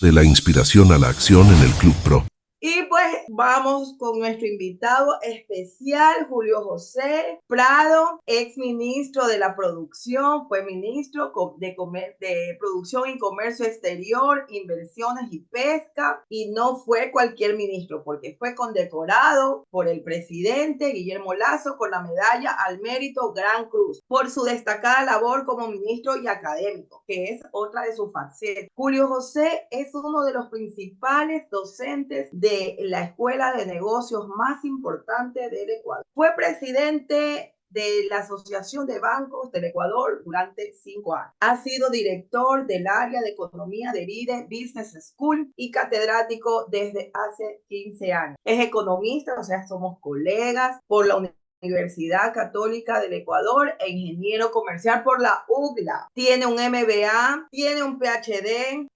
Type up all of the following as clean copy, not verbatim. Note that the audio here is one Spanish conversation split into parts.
De la inspiración a la acción en el Club Pro. Y pues vamos con nuestro invitado especial, Julio José Prado, ex ministro de la Producción, fue ministro de Producción y Comercio Exterior, Inversiones y Pesca, y no fue cualquier ministro, porque fue condecorado por el presidente Guillermo Lasso con la medalla al mérito Gran Cruz por su destacada labor como ministro y académico, que es otra de sus facetas. Julio José es uno de los principales docentes de la escuela de negocios más importante del Ecuador. Fue presidente de la Asociación de Bancos del Ecuador durante 5 años. Ha sido director del área de economía de IDE Business School y catedrático desde hace 15 años. Es economista, o sea, somos colegas por la Universidad Católica del Ecuador e ingeniero comercial por la UGLA. Tiene un MBA, tiene un PhD,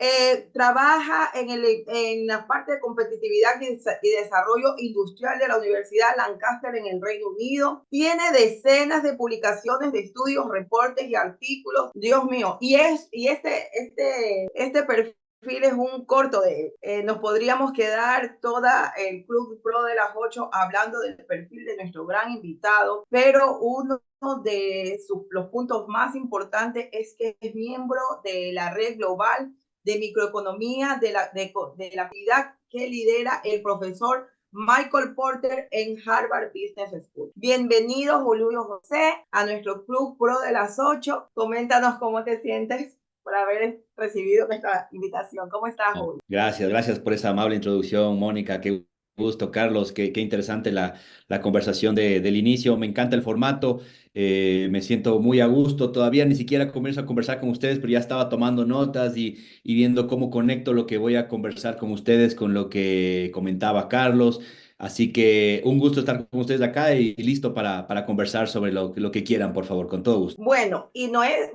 trabaja en la parte de competitividad y desarrollo industrial de la Universidad Lancaster en el Reino Unido. Tiene decenas de publicaciones de estudios, reportes y artículos. Dios mío. Y este perfil es un corto de nos podríamos quedar toda el Club Pro de las 8 hablando del perfil de nuestro gran invitado, pero uno de los puntos más importantes es que es miembro de la red global de microeconomía de la actividad que lidera el profesor Michael Porter en Harvard Business School. Bienvenido, Julio José, a nuestro Club Pro de las 8. Coméntanos cómo te sientes por haber recibido nuestra invitación. ¿Cómo estás, Julio? Gracias por esa amable introducción, Mónica. Qué gusto, Carlos. Qué interesante la conversación del inicio. Me encanta el formato. Me siento muy a gusto. Todavía ni siquiera comienzo a conversar con ustedes, pero ya estaba tomando notas y viendo cómo conecto lo que voy a conversar con ustedes con lo que comentaba Carlos. Así que un gusto estar con ustedes acá y listo para conversar sobre lo que quieran, por favor, con todo gusto. Bueno, y no es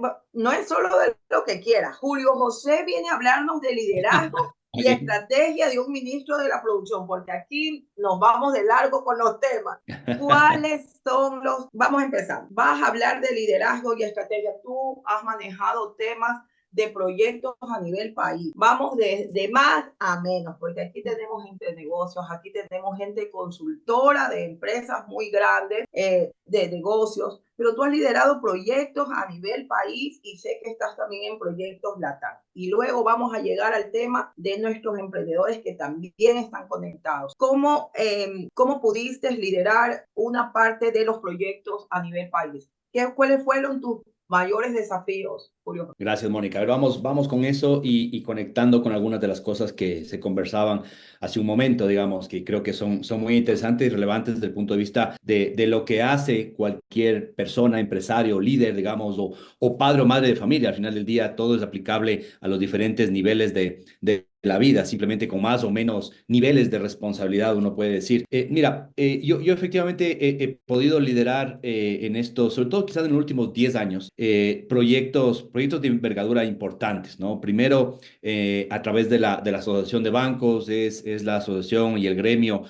solo de lo que quiera. Julio José viene a hablarnos de liderazgo y Ok. estrategia de un ministro de la producción, porque aquí nos vamos de largo con los temas. ¿Cuáles son los? Vamos a empezar. Vas a hablar de liderazgo y estrategia. Tú has manejado temas de proyectos a nivel país. Vamos de más a menos, porque aquí tenemos gente de negocios, aquí tenemos gente consultora de empresas muy grandes, de negocios, pero tú has liderado proyectos a nivel país y sé que estás también en proyectos LATAM. Y luego vamos a llegar al tema de nuestros emprendedores que también están conectados. ¿Cómo pudiste liderar una parte de los proyectos a nivel país? ¿Cuáles fueron tus mayores desafíos, Julio? Gracias, Mónica. A ver, vamos con eso y conectando con algunas de las cosas que se conversaban hace un momento, digamos, que creo que son muy interesantes y relevantes desde el punto de vista de lo que hace cualquier persona, empresario, líder, digamos, o padre o madre de familia. Al final del día, todo es aplicable a los diferentes niveles de la vida, simplemente con más o menos niveles de responsabilidad, uno puede decir. Mira, yo efectivamente he podido liderar en esto, sobre todo quizás en los últimos 10 años, proyectos de envergadura importantes, ¿no? Primero, a través de la Asociación de Bancos, es la asociación y el gremio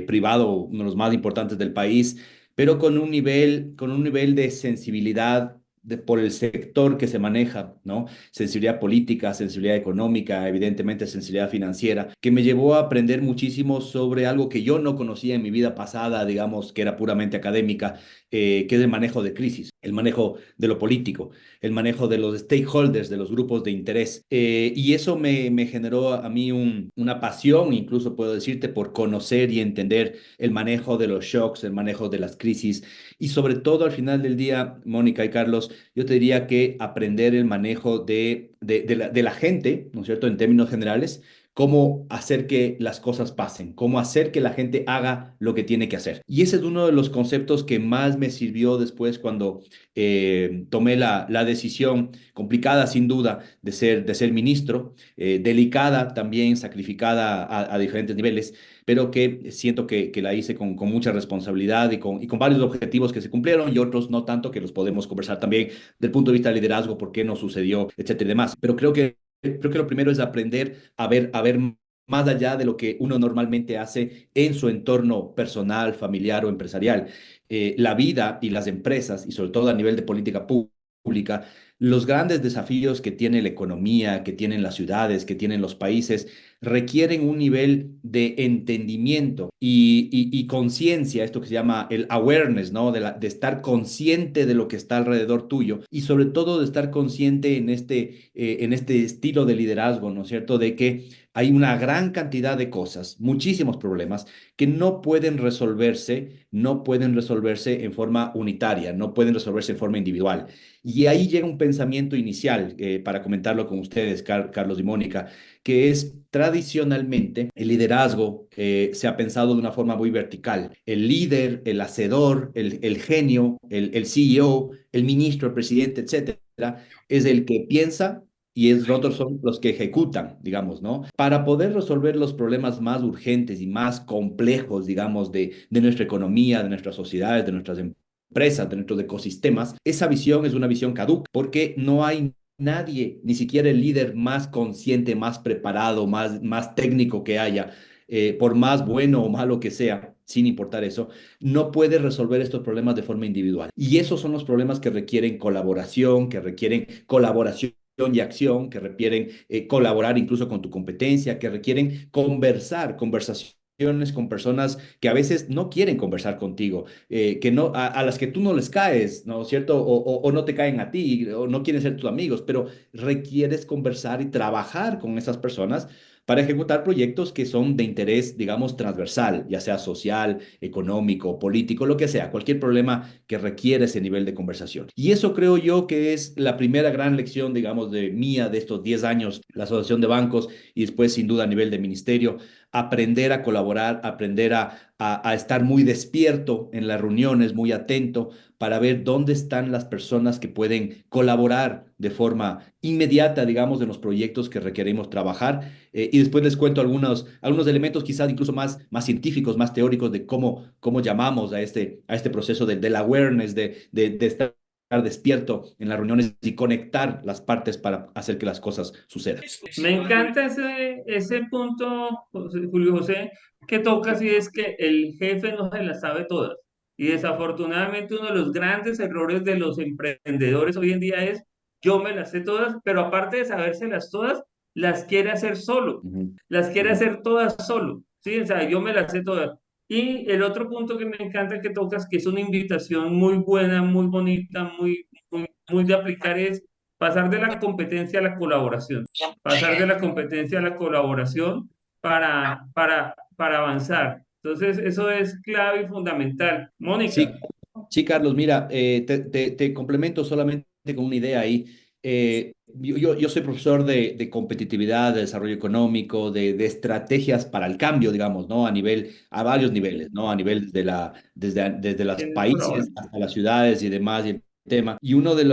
privado, uno de los más importantes del país, pero con un nivel de sensibilidad por el sector que se maneja, ¿no? Sensibilidad política, sensibilidad económica, evidentemente sensibilidad financiera, que me llevó a aprender muchísimo sobre algo que yo no conocía en mi vida pasada, digamos, que era puramente académica, que es el manejo de crisis, el manejo de lo político, el manejo de los stakeholders, de los grupos de interés. Y eso me generó a mí una pasión, incluso puedo decirte, por conocer y entender el manejo de los shocks, el manejo de las crisis y sobre todo al final del día, Mónica y Carlos, yo te diría que aprender el manejo de la gente, ¿no es cierto?, en términos generales, cómo hacer que las cosas pasen, cómo hacer que la gente haga lo que tiene que hacer. Y ese es uno de los conceptos que más me sirvió después cuando tomé la decisión, complicada sin duda, de ser ministro, delicada también, sacrificada a diferentes niveles, pero que siento que la hice con mucha responsabilidad y con varios objetivos que se cumplieron y otros no tanto, que los podemos conversar también del punto de vista de liderazgo, por qué no sucedió, etcétera y demás. Pero creo que lo primero es aprender a ver más allá de lo que uno normalmente hace en su entorno personal, familiar o empresarial. La vida y las empresas, y sobre todo a nivel de política pública, los grandes desafíos que tiene la economía, que tienen las ciudades, que tienen los países, requieren un nivel de entendimiento y conciencia, esto que se llama el awareness, ¿no? De estar consciente de lo que está alrededor tuyo y sobre todo de estar consciente en este estilo de liderazgo, ¿no es cierto? De que hay una gran cantidad de cosas, muchísimos problemas que no pueden resolverse en forma unitaria, no pueden resolverse en forma individual. Y ahí llega un pensamiento inicial, para comentarlo con ustedes, Carlos y Mónica, que es tradicionalmente el liderazgo se ha pensado de una forma muy vertical. El líder, el hacedor, el genio, el CEO, el ministro, el presidente, etcétera, es el que piensa y otros son los que ejecutan, digamos, ¿no? Para poder resolver los problemas más urgentes y más complejos, digamos, de nuestra economía, de nuestras sociedades, de nuestras empresas, de nuestros ecosistemas, esa visión es una visión caduca, porque no hay nadie, ni siquiera el líder más consciente, más preparado, más técnico que haya, por más bueno o malo que sea, sin importar eso, no puede resolver estos problemas de forma individual. Y esos son los problemas que requieren colaboración y acción, que requieren colaborar incluso con tu competencia, que requieren conversaciones con personas que a veces no quieren conversar contigo, que no, a las que tú no les caes, ¿no es cierto? O no te caen a ti, o no quieren ser tus amigos, pero requieres conversar y trabajar con esas personas para ejecutar proyectos que son de interés, digamos, transversal, ya sea social, económico, político, lo que sea, cualquier problema que requiere ese nivel de conversación. Y eso creo yo que es la primera gran lección, digamos, de mía, de estos 10 años, la Asociación de Bancos y después, sin duda, a nivel de ministerio, aprender a colaborar, aprender a estar muy despierto en las reuniones, muy atento para ver dónde están las personas que pueden colaborar de forma inmediata, digamos, en los proyectos que requerimos trabajar. Y después les cuento algunos elementos quizás incluso más científicos, más teóricos de cómo llamamos a este proceso del awareness, de estar despierto en las reuniones y conectar las partes para hacer que las cosas sucedan. Me encanta ese punto, Julio José, que tocas y es que el jefe no se las sabe todas. Y desafortunadamente uno de los grandes errores de los emprendedores hoy en día es yo me las sé todas, pero aparte de sabérselas todas, las quiere hacer solo, Ujú, las quiere ujú. hacer todas solo. Sí, o sea, yo me las sé todas. Y el otro punto que me encanta que tocas, que es una invitación muy buena, muy bonita, muy de aplicar, es pasar de la competencia a la colaboración, pasar de la competencia a la colaboración para avanzar. Entonces, eso es clave y fundamental. Mónica, Sí, sí, Carlos, mira, te complemento solamente con una idea ahí. Yo soy profesor de competitividad, de desarrollo económico, de estrategias para el cambio, digamos, ¿no? A varios niveles, ¿no? A nivel desde los tienes por ahora. países hasta las ciudades y demás, y el tema. Y uno de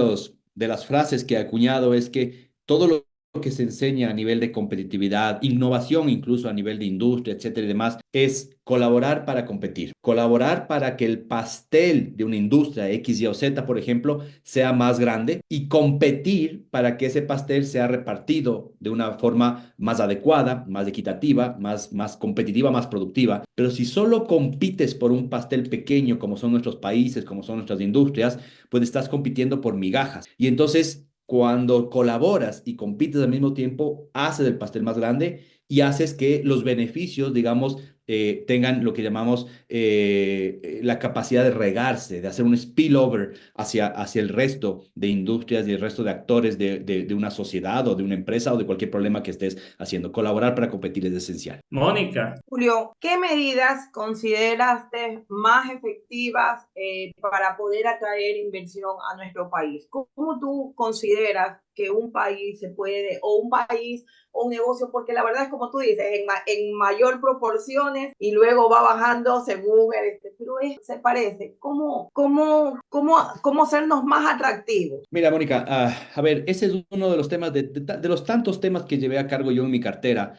las frases que he acuñado es que todo lo que se enseña a nivel de competitividad, innovación incluso a nivel de industria, etcétera y demás, es colaborar para competir, colaborar para que el pastel de una industria X, Y o Z, por ejemplo, sea más grande y competir para que ese pastel sea repartido de una forma más adecuada, más equitativa, más competitiva, más productiva. Pero si solo compites por un pastel pequeño, como son nuestros países, como son nuestras industrias, pues estás compitiendo por migajas. Y entonces, cuando colaboras y compites al mismo tiempo, haces el pastel más grande y haces que los beneficios, digamos, tengan lo que llamamos la capacidad de regarse, de hacer un spillover hacia el resto de industrias y el resto de actores de una sociedad o de una empresa o de cualquier problema que estés haciendo. Colaborar para competir es esencial. Mónica, Julio, ¿qué medidas consideraste más efectivas para poder atraer inversión a nuestro país? ¿Cómo tú consideras que un país se puede, o un país, o un negocio, porque la verdad es como tú dices, en mayor proporciones y luego va bajando según pero se parece. ¿Cómo hacernos más atractivos? Mira, Mónica, a ver, ese es uno de los temas, de los tantos temas que llevé a cargo yo en mi cartera.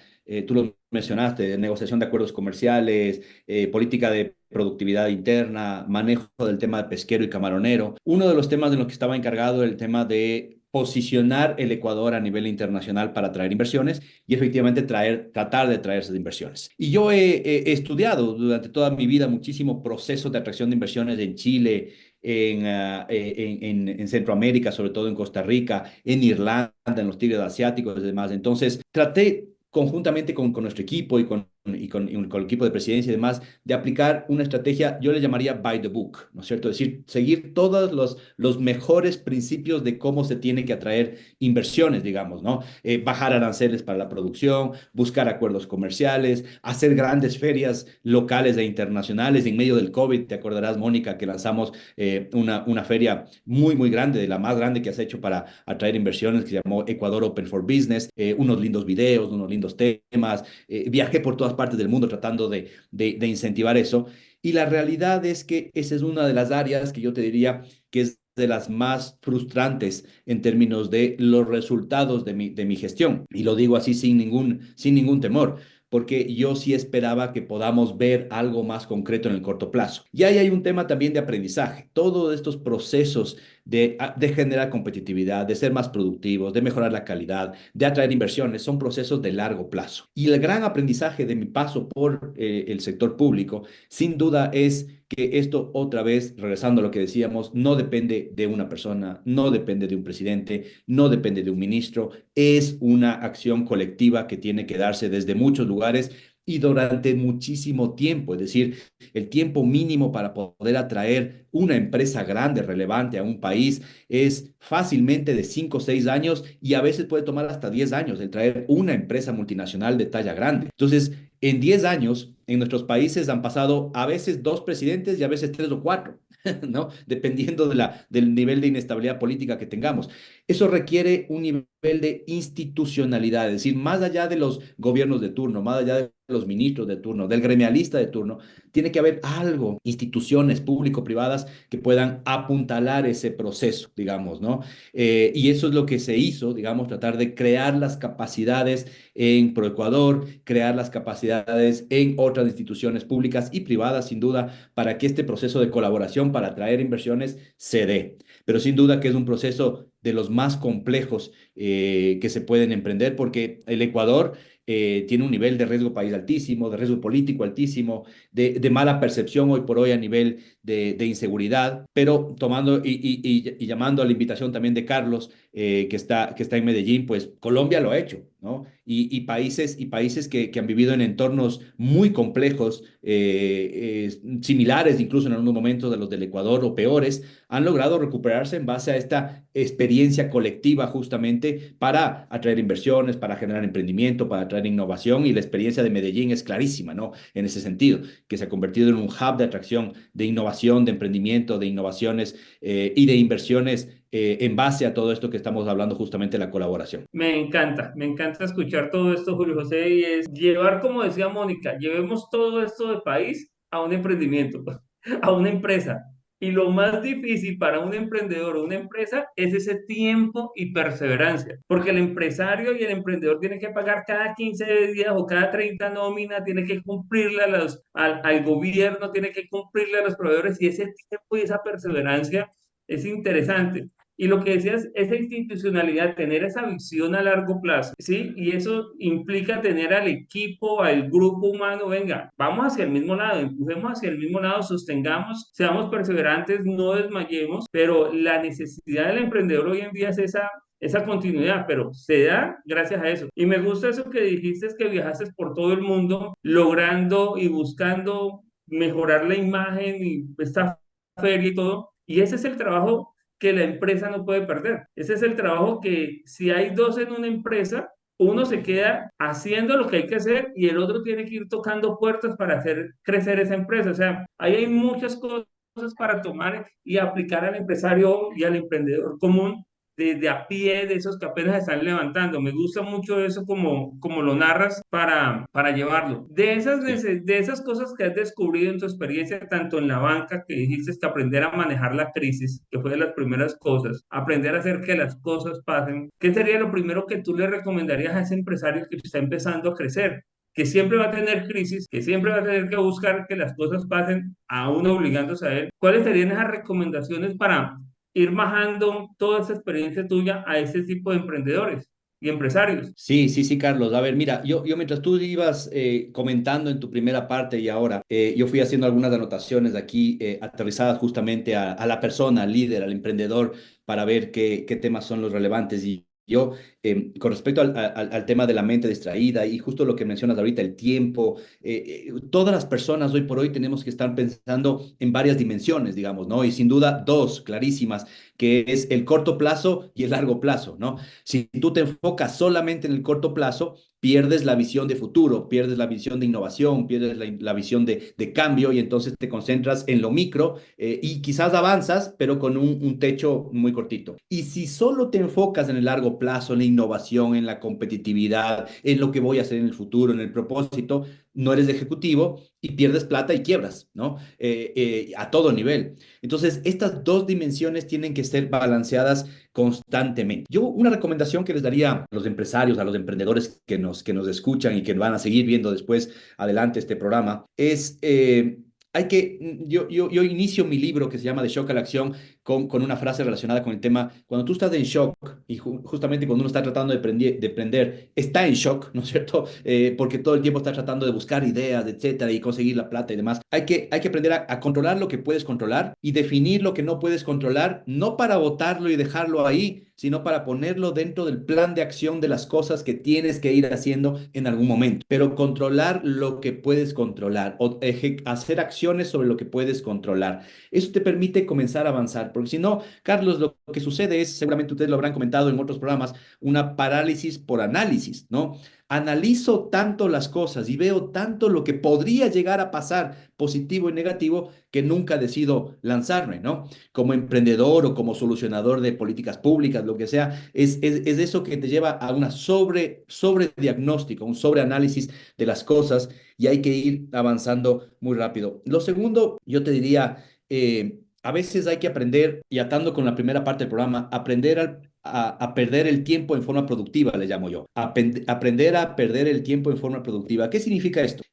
Tú lo mencionaste, negociación de acuerdos comerciales, política de productividad interna, manejo del tema de pesquero y camaronero. Uno de los temas de los que estaba encargado era el tema de posicionar el Ecuador a nivel internacional para atraer inversiones y efectivamente tratar de traer esas inversiones. Y yo he estudiado durante toda mi vida muchísimo procesos de atracción de inversiones en Chile, en Centroamérica, sobre todo en Costa Rica, en Irlanda, en los Tigres Asiáticos y demás. Entonces, traté conjuntamente con nuestro equipo y con el equipo de presidencia y demás, de aplicar una estrategia, yo le llamaría by the book, ¿no es cierto? Es decir, seguir todos los mejores principios de cómo se tiene que atraer inversiones, digamos, ¿no? Bajar aranceles para la producción, buscar acuerdos comerciales, hacer grandes ferias locales e internacionales. En medio del COVID, te acordarás, Mónica, que lanzamos una feria muy, muy grande, de la más grande que has hecho para atraer inversiones, que se llamó Ecuador Open for Business, unos lindos videos, unos lindos temas, viajé por todas partes del mundo tratando de incentivar eso. Y la realidad es que esa es una de las áreas que yo te diría que es de las más frustrantes en términos de los resultados de mi gestión. Y lo digo así sin ningún temor, porque yo sí esperaba que podamos ver algo más concreto en el corto plazo. Y ahí hay un tema también de aprendizaje. Todos estos procesos de generar competitividad, de ser más productivos, de mejorar la calidad, de atraer inversiones, son procesos de largo plazo. Y el gran aprendizaje de mi paso por el sector público, sin duda, es que esto otra vez, regresando a lo que decíamos, no depende de una persona, no depende de un presidente, no depende de un ministro, es una acción colectiva que tiene que darse desde muchos lugares y durante muchísimo tiempo. Es decir, el tiempo mínimo para poder atraer una empresa grande, relevante a un país es fácilmente de 5 o 6 años, y a veces puede tomar hasta 10 años el traer una empresa multinacional de talla grande. Entonces, en 10 años, en nuestros países han pasado a veces 2 presidentes y a veces 3 o 4. ¿No? Dependiendo del nivel de inestabilidad política que tengamos. Eso requiere un nivel de institucionalidad, es decir, más allá de los gobiernos de turno, más allá de los ministros de turno, del gremialista de turno, tiene que haber algo, instituciones público-privadas que puedan apuntalar ese proceso, digamos, ¿no? Y eso es lo que se hizo, digamos, tratar de crear las capacidades en ProEcuador, crear las capacidades en otras instituciones públicas y privadas, sin duda, para que este proceso de colaboración para atraer inversiones se dé. Pero sin duda que es un proceso de los más complejos que se pueden emprender, porque el Ecuador tiene un nivel de riesgo país altísimo, de riesgo político altísimo, de mala percepción hoy por hoy a nivel de inseguridad, pero tomando y llamando a la invitación también de Carlos, que está en Medellín, pues Colombia lo ha hecho, ¿no? Y países que han vivido en entornos muy complejos, similares incluso en algunos momentos de los del Ecuador o peores, han logrado recuperarse en base a esta experiencia colectiva justamente para atraer inversiones, para generar emprendimiento, para atraer innovación. Y la experiencia de Medellín es clarísima, ¿no? En ese sentido, que se ha convertido en un hub de atracción, de innovación, de emprendimiento, de innovaciones y de inversiones en base a todo esto que estamos hablando justamente de la colaboración. Me encanta escuchar todo esto, Julio José, y es llevar, como decía Mónica, llevemos todo esto de país a un emprendimiento, a una empresa. Y lo más difícil para un emprendedor o una empresa es ese tiempo y perseverancia, porque el empresario y el emprendedor tienen que pagar cada 15 días o cada 30 nóminas, tiene que cumplirle al gobierno, tiene que cumplirle a los proveedores, y ese tiempo y esa perseverancia es interesante. Y lo que decías, esa institucionalidad, tener esa visión a largo plazo, ¿sí? Y eso implica tener al equipo, al grupo humano, venga, vamos hacia el mismo lado, empujemos hacia el mismo lado, sostengamos, seamos perseverantes, no desmayemos, pero la necesidad del emprendedor hoy en día es esa continuidad, pero se da gracias a eso. Y me gusta eso que dijiste, es que viajaste por todo el mundo logrando y buscando mejorar la imagen y esta feria y todo. Y ese es el trabajo que la empresa no puede perder. Ese es el trabajo que si hay dos en una empresa, uno se queda haciendo lo que hay que hacer y el otro tiene que ir tocando puertas para hacer crecer esa empresa. O sea, ahí hay muchas cosas para tomar y aplicar al empresario y al emprendedor común de a pie, de esos que apenas están levantando. Me gusta mucho eso como lo narras para llevarlo. Sí. De esas cosas que has descubrido en tu experiencia, tanto en la banca, que dijiste que aprender a manejar la crisis, que fue de las primeras cosas, aprender a hacer que las cosas pasen, ¿qué sería lo primero que tú le recomendarías a ese empresario que está empezando a crecer? Que siempre va a tener crisis, que siempre va a tener que buscar que las cosas pasen, aún obligándose a él. ¿Cuáles serían esas recomendaciones para ir bajando toda esa experiencia tuya a ese tipo de emprendedores? y empresarios. Sí, sí, sí, Carlos. A ver, mira, yo mientras tú ibas comentando en tu primera parte y ahora, yo fui haciendo algunas anotaciones aquí aterrizadas justamente a la persona, al líder, al emprendedor, para ver qué temas son los relevantes. Y yo, con respecto al tema de la mente distraída y justo lo que mencionas ahorita, el tiempo, todas las personas hoy por hoy tenemos que estar pensando en varias dimensiones, digamos, ¿no? Y sin duda dos clarísimas, que es el corto plazo y el largo plazo, ¿no? Si tú te enfocas solamente en el corto plazo, pierdes la visión de futuro, pierdes la visión de innovación, pierdes la visión de cambio y entonces te concentras en lo micro y quizás avanzas, pero con un techo muy cortito. Y si solo te enfocas en el largo plazo, en la innovación, en la competitividad, en lo que voy a hacer en el futuro, en el propósito, no eres ejecutivo y pierdes plata y quiebras, ¿no? A todo nivel. Entonces, estas dos dimensiones tienen que ser balanceadas constantemente. Yo una recomendación que les daría a los empresarios, a los emprendedores que nos escuchan y que van a seguir viendo después adelante este programa, es... yo inicio mi libro que se llama De Shock a la Acción con una frase relacionada con el tema, cuando tú estás en shock y justamente cuando uno está tratando de aprender, está en shock, ¿no es cierto? Porque todo el tiempo está tratando de buscar ideas, etcétera, y conseguir la plata y demás. Hay que aprender a controlar lo que puedes controlar y definir lo que no puedes controlar, no para botarlo y dejarlo ahí, sino para ponerlo dentro del plan de acción de las cosas que tienes que ir haciendo en algún momento. Pero controlar lo que puedes controlar o hacer acciones sobre lo que puedes controlar. Eso te permite comenzar a avanzar, porque si no, Carlos, lo que sucede es, seguramente ustedes lo habrán comentado en otros programas, una parálisis por análisis, ¿no? Analizo tanto las cosas y veo tanto lo que podría llegar a pasar, positivo y negativo, que nunca decido lanzarme, ¿no? Como emprendedor o como solucionador de políticas públicas, lo que sea, es eso que te lleva a una sobre diagnóstico, un sobreanálisis de las cosas y hay que ir avanzando muy rápido. Lo segundo, yo te diría, a veces hay que aprender, y atando con la primera parte del programa, a perder el tiempo en forma productiva, le llamo yo. Aprender a perder el tiempo en forma productiva. ¿Qué significa esto?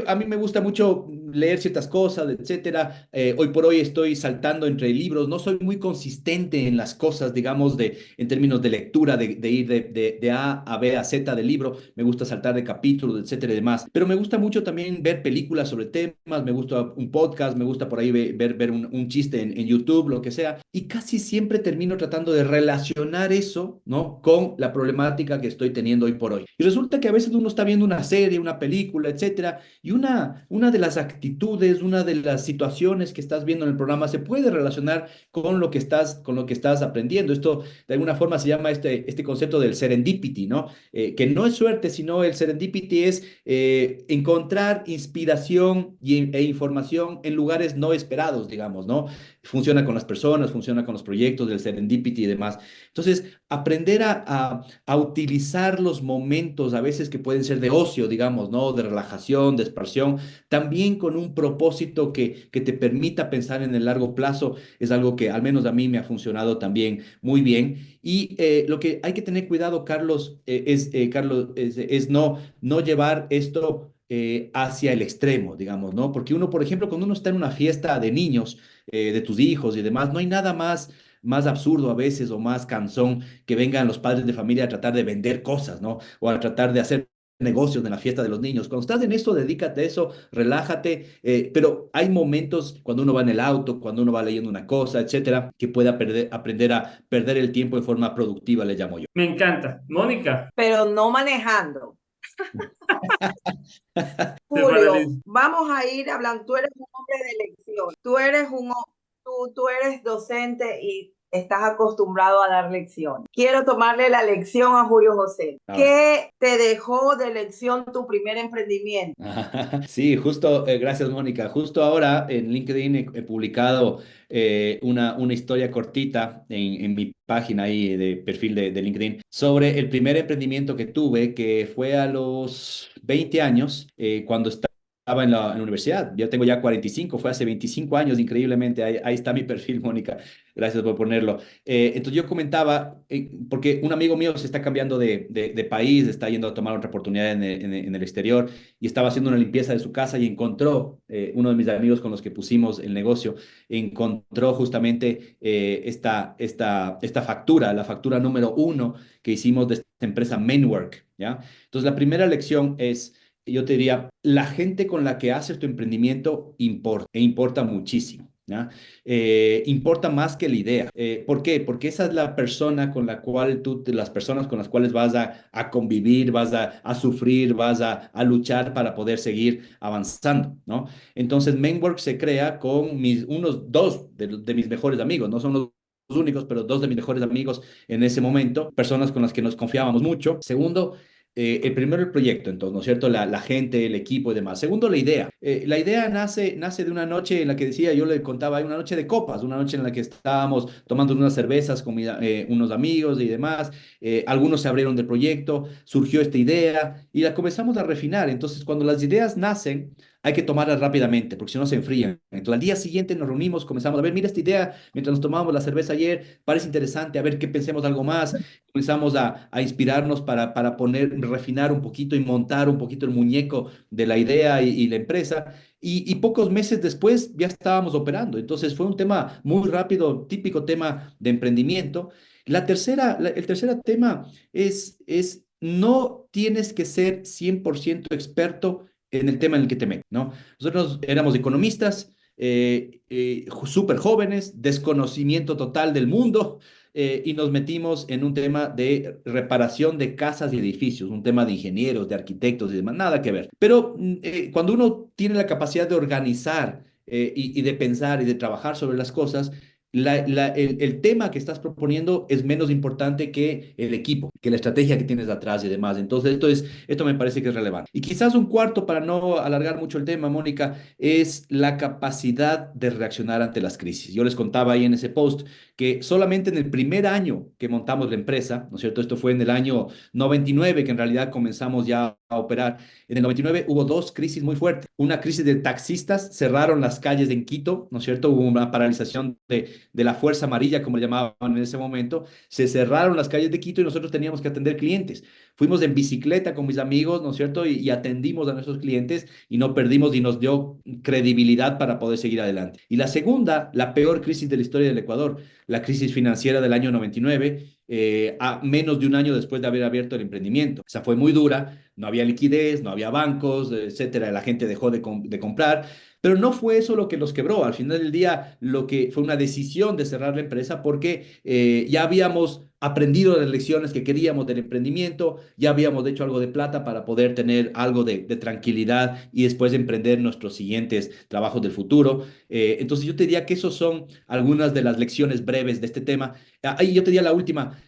A mí me gusta mucho leer ciertas cosas, etcétera. Hoy por hoy estoy saltando entre libros. No soy muy consistente en las cosas, digamos, en términos de lectura, de ir de A a B a Z del libro. Me gusta saltar de capítulos, etcétera y demás. Pero me gusta mucho también ver películas sobre temas, me gusta un podcast, me gusta por ahí ver un chiste en YouTube, lo que sea. Y casi siempre termino tratando de relacionar eso, ¿no? Con la problemática que estoy teniendo hoy por hoy. Y resulta que a veces uno está viendo una serie, una película, etcétera, y una de las actitudes, una de las situaciones que estás viendo en el programa se puede relacionar con lo que estás aprendiendo. Esto de alguna forma se llama este concepto del serendipity, ¿no? Que no es suerte, sino el serendipity es encontrar inspiración e información en lugares no esperados, digamos, ¿no? Funciona con las personas, funciona con los proyectos del serendipity y demás. Entonces, aprender a utilizar los momentos, a veces que pueden ser de ocio, digamos, ¿no? De relajación, de expresión, también con un propósito que te permita pensar en el largo plazo, es algo que al menos a mí me ha funcionado también muy bien. Y lo que hay que tener cuidado, Carlos, es no llevar esto hacia el extremo, digamos, ¿no? Porque uno, por ejemplo, cuando uno está en una fiesta de niños, de tus hijos y demás, no hay nada más absurdo a veces o más cansón que vengan los padres de familia a tratar de vender cosas, ¿no? O a tratar de hacer negocios en la fiesta de los niños. Cuando estás en eso, dedícate a eso, relájate, pero hay momentos cuando uno va en el auto, cuando uno va leyendo una cosa, etcétera, que pueda aprender a perder el tiempo en forma productiva, le llamo yo. Me encanta. Mónica, Pero no manejando. te Julio, paralizo. vamos a ir hablando, tú eres un hombre de lección, tú eres docente y estás acostumbrado a dar lecciones. Quiero tomarle la lección a Julio José. A ver. ¿Qué te dejó de lección tu primer emprendimiento? Sí, justo, gracias Mónica. Justo ahora en LinkedIn he publicado una historia cortita en mi página ahí de perfil de LinkedIn sobre el primer emprendimiento que tuve, que fue a los 20 años, cuando estaba en la universidad. Yo tengo ya 45, fue hace 25 años, increíblemente. Ahí está mi perfil, Mónica. Gracias por ponerlo. Entonces yo comentaba, porque un amigo mío se está cambiando de país, está yendo a tomar otra oportunidad en el exterior y estaba haciendo una limpieza de su casa y encontró, uno de mis amigos con los que pusimos el negocio, encontró justamente esta factura, la factura número 1 que hicimos de esta empresa Mainwork, ¿ya? Entonces la primera lección es, yo te diría, la gente con la que haces tu emprendimiento importa, e importa muchísimo. ¿Ya? Importa más que la idea. ¿Por qué? Porque esa es la persona con la cual las personas con las cuales vas a convivir, vas a sufrir, vas a luchar para poder seguir avanzando, ¿no? Entonces, Mainwork se crea con unos dos de mis mejores amigos, no son los únicos, pero dos de mis mejores amigos en ese momento, personas con las que nos confiábamos mucho. Segundo, el primero el proyecto, entonces, ¿no es cierto? La gente, el equipo y demás. Segundo, la idea. La idea nace de una noche en la que decía, yo le contaba, hay una noche de copas, una noche en la que estábamos tomando unas cervezas con unos amigos y demás. Algunos se abrieron del proyecto, surgió esta idea y la comenzamos a refinar. Entonces, cuando las ideas nacen, hay que tomarlas rápidamente, porque si no se enfrían. Entonces, al día siguiente nos reunimos, comenzamos a ver, mira esta idea, mientras nos tomábamos la cerveza ayer, parece interesante, a ver qué pensemos algo más. Comenzamos a inspirarnos para refinar un poquito y montar un poquito el muñeco de la idea y la empresa. Y pocos meses después ya estábamos operando. Entonces fue un tema muy rápido, típico tema de emprendimiento. El tercer tema es no tienes que ser 100% experto en el tema en el que te metes, ¿no? Nosotros éramos economistas, súper jóvenes, desconocimiento total del mundo, y nos metimos en un tema de reparación de casas y edificios, un tema de ingenieros, de arquitectos y demás, nada que ver. Pero cuando uno tiene la capacidad de organizar y de pensar y de trabajar sobre las cosas, el tema que estás proponiendo es menos importante que el equipo, que la estrategia que tienes atrás y demás. Entonces, esto me parece que es relevante. Y quizás un cuarto, para no alargar mucho el tema, Mónica, es la capacidad de reaccionar ante las crisis. Yo les contaba ahí en ese post que solamente en el primer año que montamos la empresa, ¿no es cierto? Esto fue en el año 99, que en realidad comenzamos ya a operar. En el 99 hubo dos crisis muy fuertes. Una crisis de taxistas, cerraron las calles en Quito, ¿no es cierto? Hubo una paralización de la Fuerza Amarilla, como le llamaban en ese momento. Se cerraron las calles de Quito y nosotros teníamos que atender clientes. Fuimos en bicicleta con mis amigos, ¿no es cierto? Y atendimos a nuestros clientes y no perdimos y nos dio credibilidad para poder seguir adelante. Y la segunda, la peor crisis de la historia del Ecuador, la crisis financiera del año 99, a menos de un año después de haber abierto el emprendimiento. Esa fue muy dura, no había liquidez, no había bancos, etcétera, la gente dejó de comprar, pero no fue eso lo que los quebró. Al final del día, lo que fue una decisión de cerrar la empresa porque ya habíamos aprendido las lecciones que queríamos del emprendimiento, ya habíamos hecho algo de plata para poder tener algo de tranquilidad y después emprender nuestros siguientes trabajos del futuro. Entonces yo te diría que esos son algunas de las lecciones breves de este tema. Ahí yo te diría la última,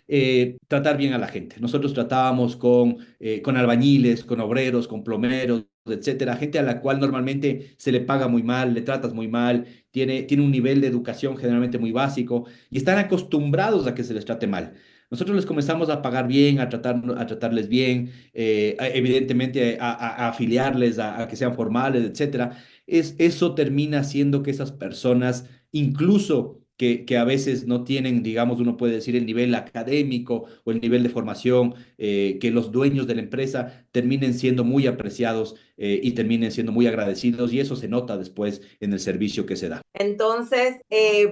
tratar bien a la gente. Nosotros tratábamos con albañiles, con obreros, con plomeros, etcétera, gente a la cual normalmente se le paga muy mal, le tratas muy mal, tiene un nivel de educación generalmente muy básico y están acostumbrados a que se les trate mal. Nosotros les comenzamos a pagar bien, a tratarles bien, evidentemente a afiliarles, a que sean formales, etcétera. Eso termina haciendo que esas personas, incluso que a veces no tienen, digamos, uno puede decir, el nivel académico o el nivel de formación, que los dueños de la empresa terminen siendo muy apreciados, y terminen siendo muy agradecidos, y eso se nota después en el servicio que se da. Entonces,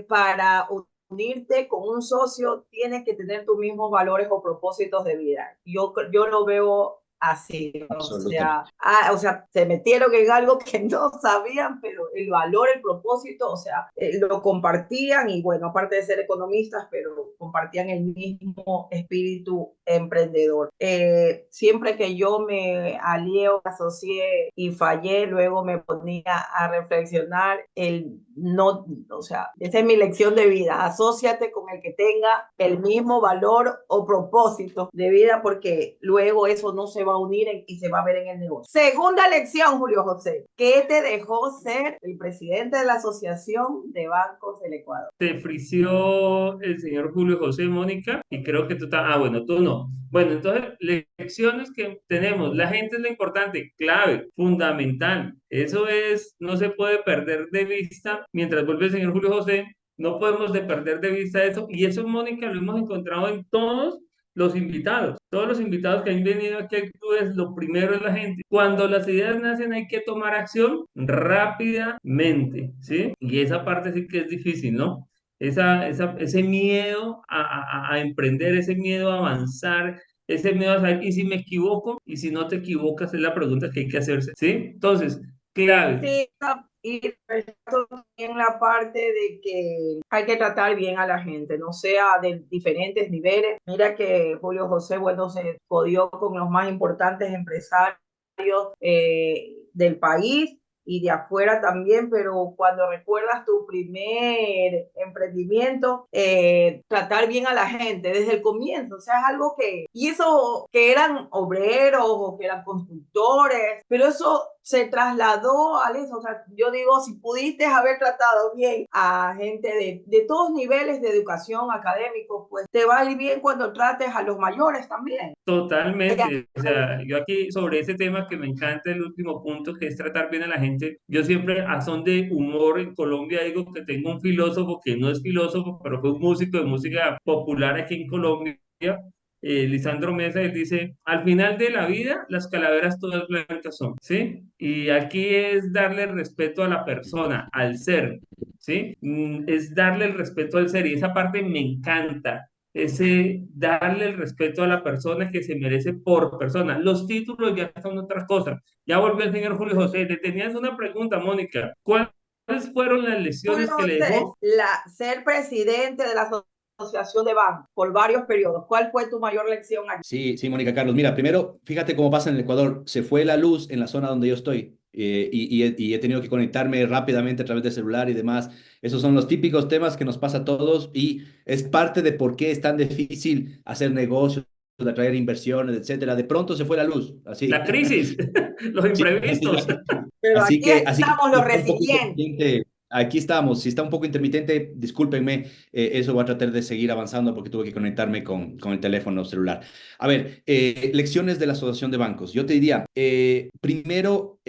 para unirte con un socio, tienes que tener tus mismos valores o propósitos de vida. Yo lo veo así, Absolutamente. o sea, se metieron en algo que no sabían, pero el valor, el propósito, o sea, lo compartían y bueno, aparte de ser economistas, pero compartían el mismo espíritu emprendedor. Siempre que yo me alié o asocié y fallé, luego me ponía a reflexionar el no, o sea, esa es mi lección de vida, asóciate con el que tenga el mismo valor o propósito de vida porque luego eso no se va a unir y se va a ver en el negocio. Segunda lección, Julio José. ¿Qué te dejó ser el presidente de la Asociación de Bancos del Ecuador? Se frició el señor Julio José, Mónica, y creo que tú estás, bueno, tú no. Bueno, entonces, lecciones que tenemos, la gente es lo importante, clave, fundamental. Eso es, no se puede perder de vista mientras vuelve el señor Julio José, no podemos de perder de vista eso, y eso, Mónica, lo hemos encontrado en todos los invitados. Todos los invitados que han venido aquí al club, es lo primero es la gente. Cuando las ideas nacen hay que tomar acción rápidamente, ¿sí? Y esa parte sí que es difícil, ¿no? Ese miedo a emprender, ese miedo a avanzar, ese miedo a saber, y si me equivoco, y si no te equivocas, es la pregunta que hay que hacerse, ¿sí? Entonces, clave. Sí, y en la parte de que hay que tratar bien a la gente, no sea de diferentes niveles. Mira que Julio José, bueno, se codió con los más importantes empresarios del país y de afuera también, pero cuando recuerdas tu primer emprendimiento, tratar bien a la gente desde el comienzo, o sea, es algo que, y eso que eran obreros o que eran constructores, pero eso se trasladó a eso, o sea, yo digo, si pudiste haber tratado bien a gente de todos niveles de educación académico, pues te va a ir bien cuando trates a los mayores también. Totalmente, o sea, yo aquí sobre ese tema que me encanta el último punto, que es tratar bien a la gente, yo siempre a son de humor en Colombia digo que tengo un filósofo que no es filósofo, pero fue un músico de música popular aquí en Colombia, Lisandro Mesa, él dice, al final de la vida las calaveras todas blancas son, ¿sí? Y aquí es darle respeto a la persona, al ser, ¿sí? Es darle el respeto al ser y esa parte me encanta, ese darle el respeto a la persona que se merece por persona. Los títulos ya son otra cosa. Ya volvió el señor Julio José. Te tenías una pregunta, Mónica. ¿Cuáles fueron las Julio lecciones que le José, dejó? ser presidente de la Asociación de Bancos por varios periodos, ¿cuál fue tu mayor lección aquí? Sí, sí, Mónica Carlos. Mira, primero, fíjate cómo pasa en el Ecuador. Se fue la luz en la zona donde yo estoy y he tenido que conectarme rápidamente a través del celular y demás. Esos son los típicos temas que nos pasa a todos y es parte de por qué es tan difícil hacer negocios, de atraer inversiones, etcétera. De pronto se fue la luz, así. La crisis, los Sí, imprevistos. Pero así que estamos si los está un poco resilientes. intermitente, aquí estamos. Si está un poco intermitente, discúlpenme, eso voy a tratar de seguir avanzando porque tuve que conectarme con el teléfono celular. A ver, lecciones de la Asociación de Bancos. Yo te diría, primero,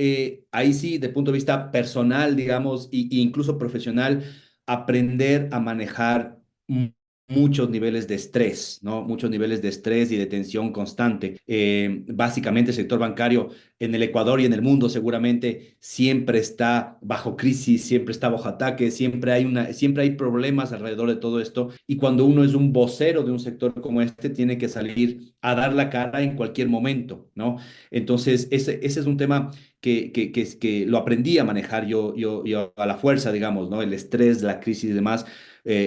ahí sí, de punto de vista personal, digamos, y incluso profesional, aprender a manejar muchos niveles de estrés, ¿no? Muchos niveles de estrés y de tensión constante. Básicamente, el sector bancario en el Ecuador y en el mundo seguramente siempre está bajo crisis, siempre está bajo ataque, siempre hay problemas alrededor de todo esto. Y cuando uno es un vocero de un sector como este, tiene que salir a dar la cara en cualquier momento, ¿no? Entonces, ese es un tema que lo aprendí a manejar yo a la fuerza, digamos, ¿no? El estrés, la crisis y demás,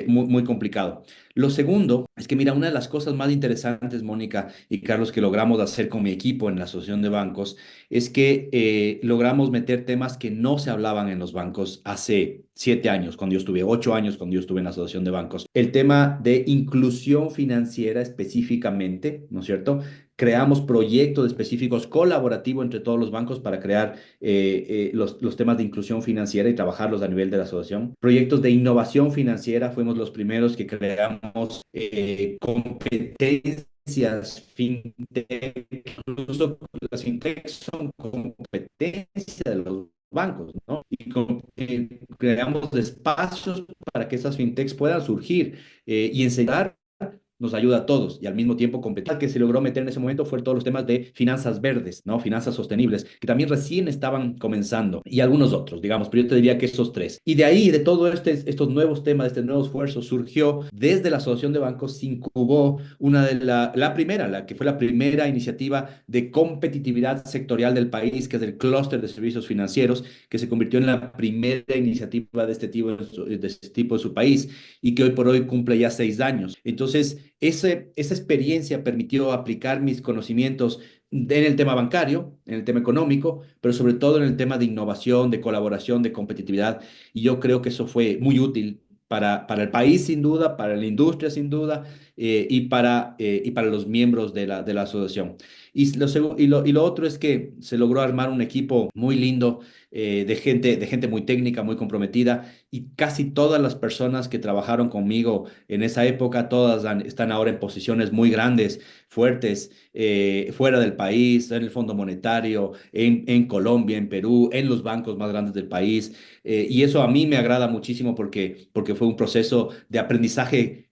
muy complicado. Lo segundo es que, mira, una de las cosas más interesantes, Mónica y Carlos, que logramos hacer con mi equipo en la Asociación de Bancos, es que logramos meter temas que no se hablaban en los bancos hace 7 años, cuando yo estuve, 8 años cuando yo estuve en la Asociación de Bancos. El tema de inclusión financiera específicamente, ¿no es cierto? Creamos proyectos específicos colaborativos entre todos los bancos para crear los temas de inclusión financiera y trabajarlos a nivel de la asociación. Proyectos de innovación financiera, fuimos los primeros que creamos competencias fintech, incluso las fintech son competencia de los bancos, ¿no? Creamos espacios para que esas fintechs puedan surgir y enseñar nos ayuda a todos y al mismo tiempo competir. Que se logró meter en ese momento fue todos los temas de finanzas verdes, ¿no? Finanzas sostenibles, que también recién estaban comenzando y algunos otros, digamos, pero yo te diría que esos tres. Y de ahí, de todo estos nuevos temas, de este nuevo esfuerzo, surgió desde la Asociación de Bancos, se incubó una de la que fue la primera iniciativa de competitividad sectorial del país, que es el clúster de servicios financieros, que se convirtió en la primera iniciativa de este tipo de su país y que hoy por hoy cumple ya 6 años. Entonces, esa experiencia permitió aplicar mis conocimientos en el tema bancario, en el tema económico, pero sobre todo en el tema de innovación, de colaboración, de competitividad. Y yo creo que eso fue muy útil para el país, sin duda, para la industria, sin duda, y para los miembros de la asociación. Y lo otro es que se logró armar un equipo muy lindo, de gente muy técnica, muy comprometida, y casi todas las personas que trabajaron conmigo en esa época, están ahora en posiciones muy grandes, fuertes, fuera del país, en el Fondo Monetario, en Colombia, en Perú, en los bancos más grandes del país. Y eso a mí me agrada muchísimo porque fue un proceso de aprendizaje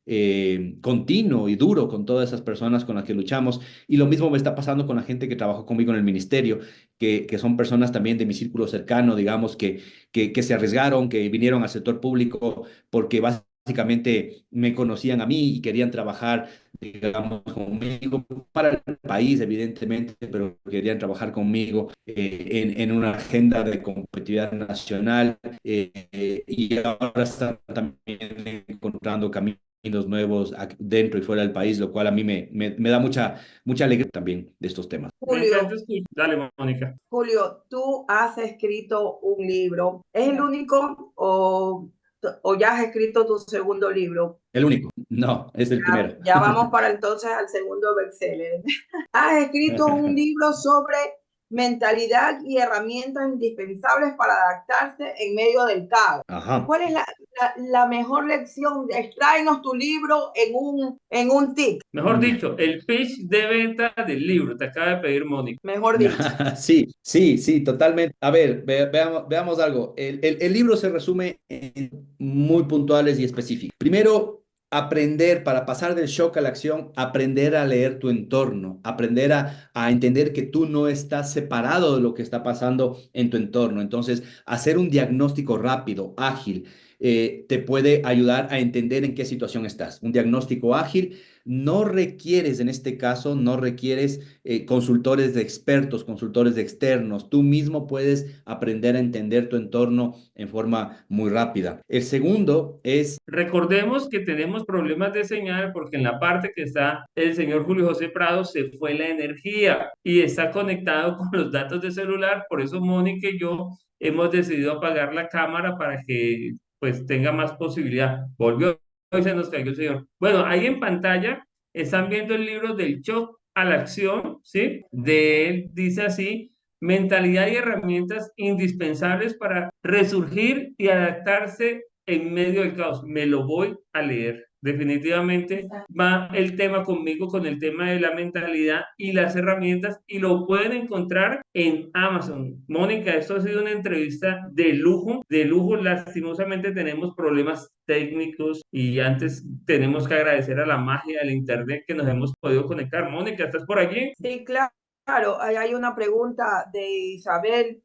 continuo y duro con todas esas personas con las que luchamos. Y lo mismo me está pasando con la gente que trabajó conmigo en el ministerio, que son personas también de mi círculo cercano, digamos, que se arriesgaron, que vinieron al sector público porque básicamente me conocían a mí y querían trabajar, digamos, conmigo para el país, evidentemente, pero querían trabajar conmigo en una agenda de competitividad nacional, y ahora están también encontrando caminos nuevos dentro y fuera del país, lo cual a mí me da mucha alegría también de estos temas. Me encanta Julio, escuchar. Dale, Mónica. Julio, tú has escrito un libro. ¿Es el único o ya has escrito tu segundo libro? El único, no, es el Ya, primero. ya vamos para entonces al segundo bestseller. Has escrito un libro sobre mentalidad y herramientas indispensables para adaptarse en medio del caos. Ajá. ¿Cuál es la mejor lección? Extráenos tu libro en un tip, Mejor dicho, el pitch de venta del libro te acaba de pedir Mónica. mejor dicho. Sí, sí, sí, totalmente. A ver, veamos algo. El libro se resume en muy puntuales y específicos. Primero, aprender, para pasar del shock a la acción, aprender a leer tu entorno, aprender a entender que tú no estás separado de lo que está pasando en tu entorno. Entonces, hacer un diagnóstico rápido, ágil, te puede ayudar a entender en qué situación estás. Un diagnóstico ágil. No requieres, en este caso, no requieres consultores de expertos, consultores de externos. Tú mismo puedes aprender a entender tu entorno en forma muy rápida. El segundo es... Recordemos que tenemos problemas de señal porque en la parte que está el señor Julio José Prado se fue la energía y está conectado con los datos de celular. Por eso Mónica y yo hemos decidido apagar la cámara para que pues tenga más posibilidad. Volvió y se nos cayó el señor. Bueno, ahí en pantalla están viendo el libro del shock a la acción, ¿sí? De él dice así: mentalidad y herramientas indispensables para resurgir y adaptarse en medio del caos. Me lo voy a leer. Definitivamente va el tema conmigo con el tema de la mentalidad y las herramientas y lo pueden encontrar en Amazon. Mónica, esto ha sido una entrevista de lujo, de lujo. Lastimosamente tenemos problemas técnicos y antes tenemos que agradecer a la magia del internet que nos hemos podido conectar. Mónica, ¿estás por allí? Sí, claro. Claro, hay una pregunta de Isabel,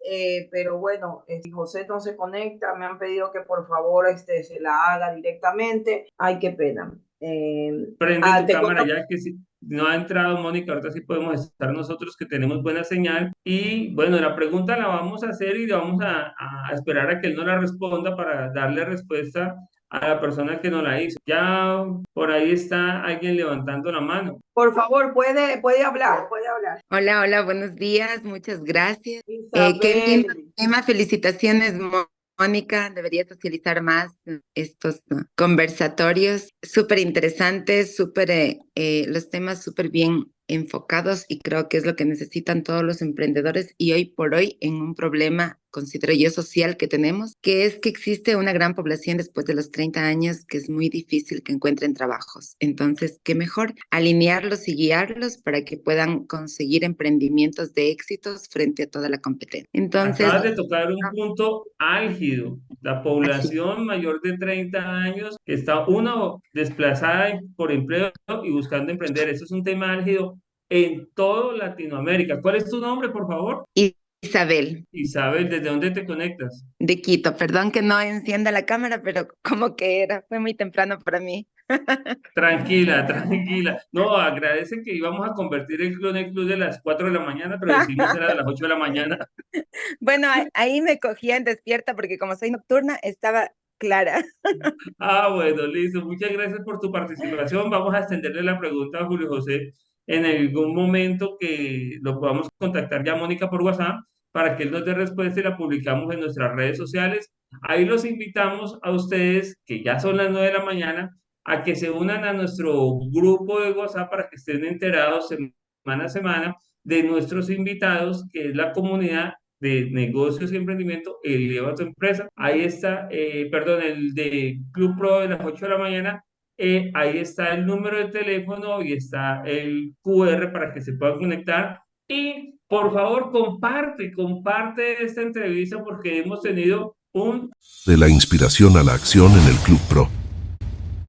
pero bueno, si José no se conecta, me han pedido que por favor se la haga directamente. Ay, qué pena. Prende tu Te cámara cuento. ya que si no ha entrado Mónica, ahorita sí podemos estar nosotros que tenemos buena señal. Y bueno, la pregunta la vamos a hacer y le vamos a esperar a que él nos la responda para darle respuesta a la persona que nos la hizo. Ya por ahí está alguien levantando la mano. Por favor, puede hablar, puede hablar. Hola, hola, buenos días, muchas gracias. Qué Isabel, lindo tema, felicitaciones, Mónica. Debería socializar más estos conversatorios, súper interesantes, los temas súper bien enfocados y creo que es lo que necesitan todos los emprendedores y hoy por hoy en un problema, considero yo, social que tenemos, que es que existe una gran población después de los 30 años que es muy difícil que encuentren trabajos. Entonces, qué mejor alinearlos y guiarlos para que puedan conseguir emprendimientos de éxitos frente a toda la competencia. Entonces, Acabas de tocar un punto álgido. La así. población mayor de 30 años que está, uno, desplazada por empleo y buscando emprender. Eso es un tema álgido en toda Latinoamérica. ¿Cuál es tu nombre, por favor? Isabel, Isabel, ¿desde dónde te conectas? de Quito. Perdón que no encienda la cámara, pero como que fue muy temprano para mí. Tranquila, tranquila. No, agradece que íbamos a convertir el club en el club de las 4 de la mañana, pero decidimos era de las 8 de la mañana. Bueno, ahí me cogían despierta porque como soy nocturna, estaba clara. Ah, bueno, listo. Muchas gracias por tu participación. Vamos a extenderle la pregunta a Julio José en algún momento que lo podamos contactar ya a Mónica por WhatsApp para que él nos dé respuesta y la publicamos en nuestras redes sociales. Ahí los invitamos a ustedes, que ya son las 9 de la mañana, a que se unan a nuestro grupo de WhatsApp para que estén enterados semana a semana de nuestros invitados, que es la comunidad de negocios y emprendimiento Eleva tu empresa. Ahí está, perdón, el de Club Pro de las 8 de la mañana. Ahí está el número de teléfono y está el QR para que se puedan conectar. Y por favor, comparte esta entrevista porque hemos tenido un... De la inspiración a la acción en el Club Pro.